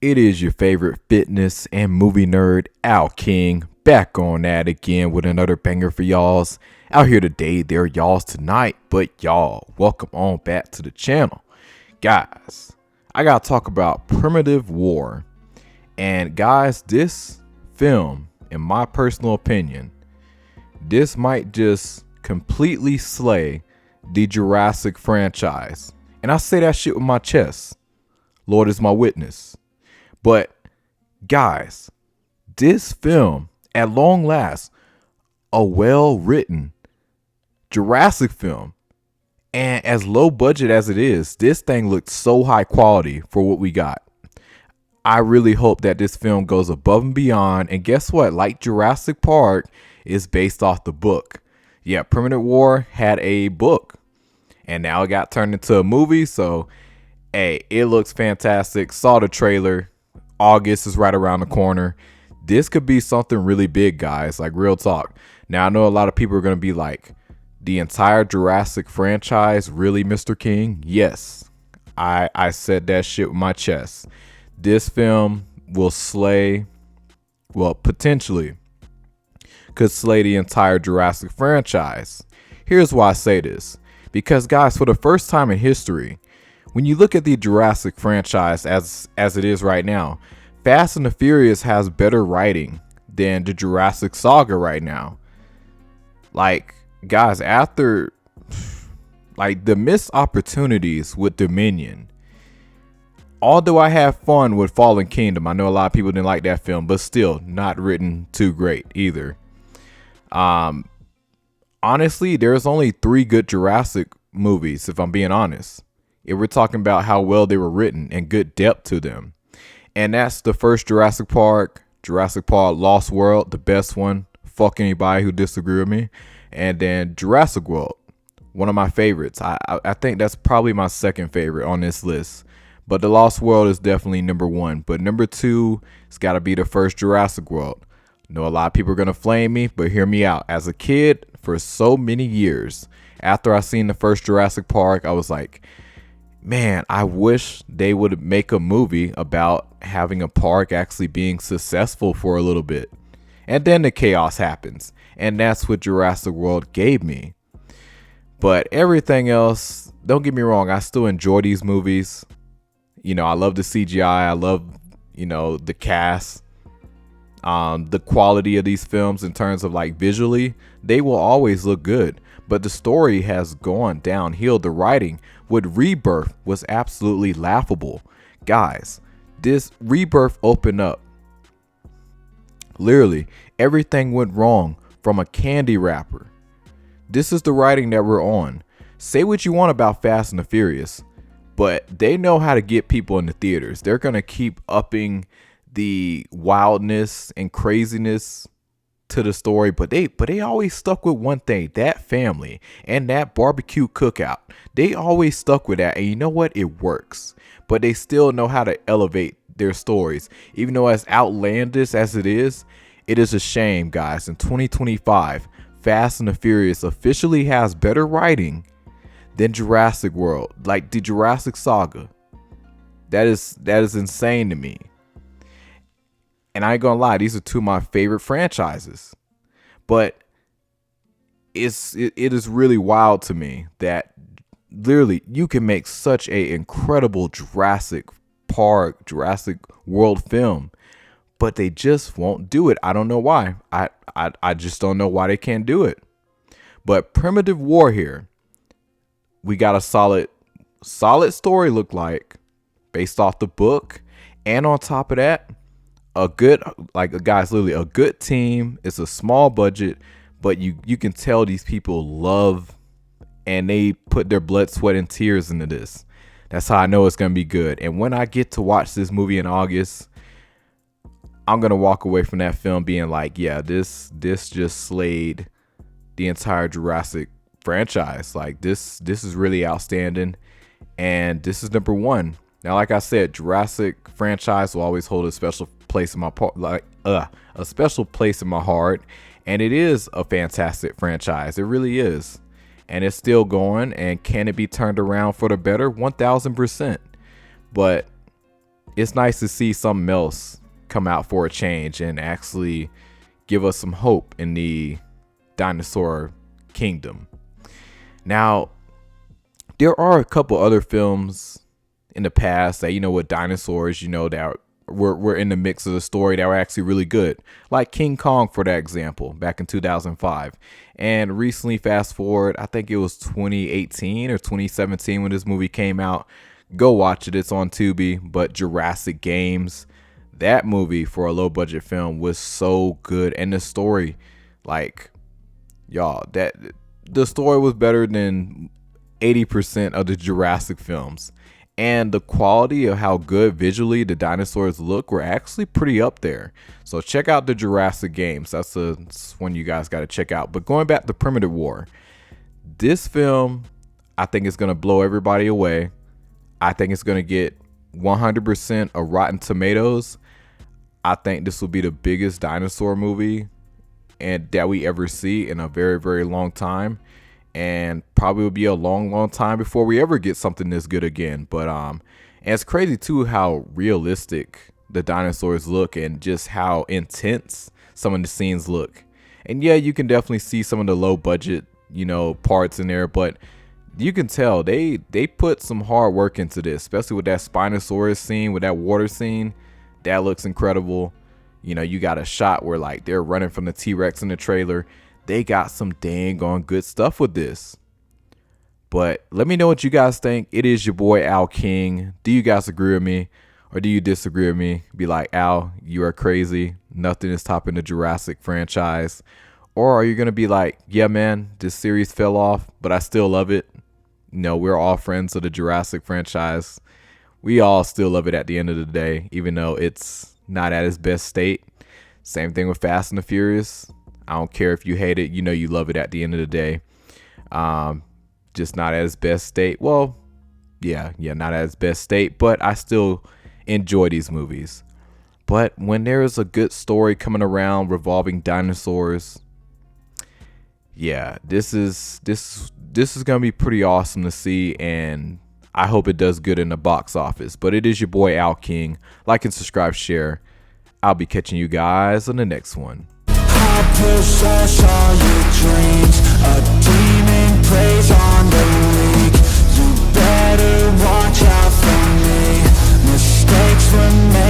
It is your favorite fitness and movie nerd, Al King, back on that again with another banger for y'alls. Out here today, they're y'alls tonight, but y'all, welcome on back to the channel. Guys, I gotta talk about Primitive War. And guys, this film, in my personal opinion, this might just completely slay the Jurassic franchise. And I say that shit with my chest. Lord is my witness. But guys, this film, at long last, a well-written Jurassic film, and as low budget as it is, this thing looked so high quality for what we got. I really hope that this film goes above and beyond. And guess what? Like Jurassic Park is based off the book. Yeah, Primitive War had a book, and now it got turned into a movie. So, hey, it looks fantastic. Saw the trailer. August is right around the corner. This could be something really big, guys. Like, real talk. Now, I know a lot of people are going to be like, the entire Jurassic franchise, really, Mr. King? Yes. I said that shit with my chest. This film will slay, well, potentially could slay the entire Jurassic franchise. Here's why I say this. Because, guys, for the first time in history, when you look at the Jurassic franchise as it is right now, Fast and the Furious has better writing than the Jurassic saga right now. Like, guys, after like the missed opportunities with Dominion, although I have fun with Fallen Kingdom, I know a lot of people didn't like that film, but still not written too great either. Honestly, there's only 3 good Jurassic movies, if I'm being honest. If we're talking about how well they were written and good depth to them. And that's the first Jurassic Park Lost World, the best one. Fuck anybody who disagree with me. And then Jurassic World, one of my favorites. I think that's probably my second favorite on this list. But the Lost World is definitely number 1. But number 2, it's got to be the first Jurassic World. I know a lot of people are going to flame me, but hear me out. As a kid, for so many years, after I seen the first Jurassic Park, I was like, man, I wish they would make a movie about having a park actually being successful for a little bit. And then the chaos happens. And that's what Jurassic World gave me. But everything else, don't get me wrong, I still enjoy these movies. You know, I love the CGI. I love, the cast. The quality of these films in terms of like visually, they will always look good. But the story has gone downhill. The writing with Rebirth was absolutely laughable. Guys, this Rebirth opened up. Literally, everything went wrong from a candy wrapper. This is the writing that we're on. Say what you want about Fast and the Furious, but they know how to get people in the theaters. They're going to keep upping the wildness and craziness to the story, but they always stuck with one thing, that family and that barbecue cookout. They always stuck with that, and you know what? It works. But they still know how to elevate their stories. Even though as outlandish as it is a shame, guys. In 2025, Fast and the Furious officially has better writing than Jurassic World, like the Jurassic saga. That is insane to me. And I ain't gonna lie, these are 2 of my favorite franchises. But it is really wild to me that literally you can make such a incredible Jurassic Park, Jurassic World film, but they just won't do it. I don't know why. I just don't know why they can't do it. But Primitive War here, we got a solid story look like based off the book, and on top of that, a good, guys, literally a good team. It's a small budget, but you can tell these people love, and they put their blood, sweat, and tears into this. That's how I know it's gonna be good. And when I get to watch this movie in August, I'm gonna walk away from that film being like, yeah, this just slayed the entire Jurassic franchise. Like, this is really outstanding, and this is number 1. Now, like I said, Jurassic franchise will always hold a special place in my a special place in my heart, and it is a fantastic franchise. It really is, and it's still going. And can it be turned around for the better? 1000%. But it's nice to see something else come out for a change and actually give us some hope in the dinosaur kingdom. Now, there are a couple other films in the past that, with dinosaurs, that were in the mix of the story that were actually really good, like King Kong, for that example, back in 2005. And recently, fast forward, I think it was 2018 or 2017 when this movie came out. Go watch it, it's on Tubi. But Jurassic Games, that movie for a low budget film was so good, and the story, like, y'all, that the story was better than 80% of the Jurassic films. And the quality of how good visually the dinosaurs look were actually pretty up there. So check out the Jurassic Games. That's one you guys got to check out. But going back to Primitive War, this film, I think is going to blow everybody away. I think it's going to get 100% of Rotten Tomatoes. I think this will be the biggest dinosaur movie and that we ever see in a very, very long time. And probably will be a long, long time before we ever get something this good again. But and it's crazy too how realistic the dinosaurs look and just how intense some of the scenes look. And yeah, you can definitely see some of the low budget, parts in there, but you can tell they put some hard work into this, especially with that Spinosaurus scene, with that water scene. That looks incredible. You got a shot where like they're running from the T-Rex in the trailer. They got some dang on good stuff with this. But let me know what you guys think. It is your boy Al King. Do you guys agree with me or do you disagree with me? Be like, Al, you are crazy. Nothing is topping the Jurassic franchise. Or are you going to be like, yeah, man, this series fell off, but I still love it. We're all friends of the Jurassic franchise. We all still love it at the end of the day, even though it's not at its best state. Same thing with Fast and the Furious. I don't care if you hate it, you love it at the end of the day. Just not at its best state. Well, yeah, not at its best state, but I still enjoy these movies. But when there is a good story coming around revolving dinosaurs, yeah, this is gonna be pretty awesome to see, and I hope it does good in the box office. But it is your boy Al King. Like and subscribe, share. I'll be catching you guys on the next one. Possess all your dreams. A demon preys on the weak. You better watch out for me. Mistakes were made.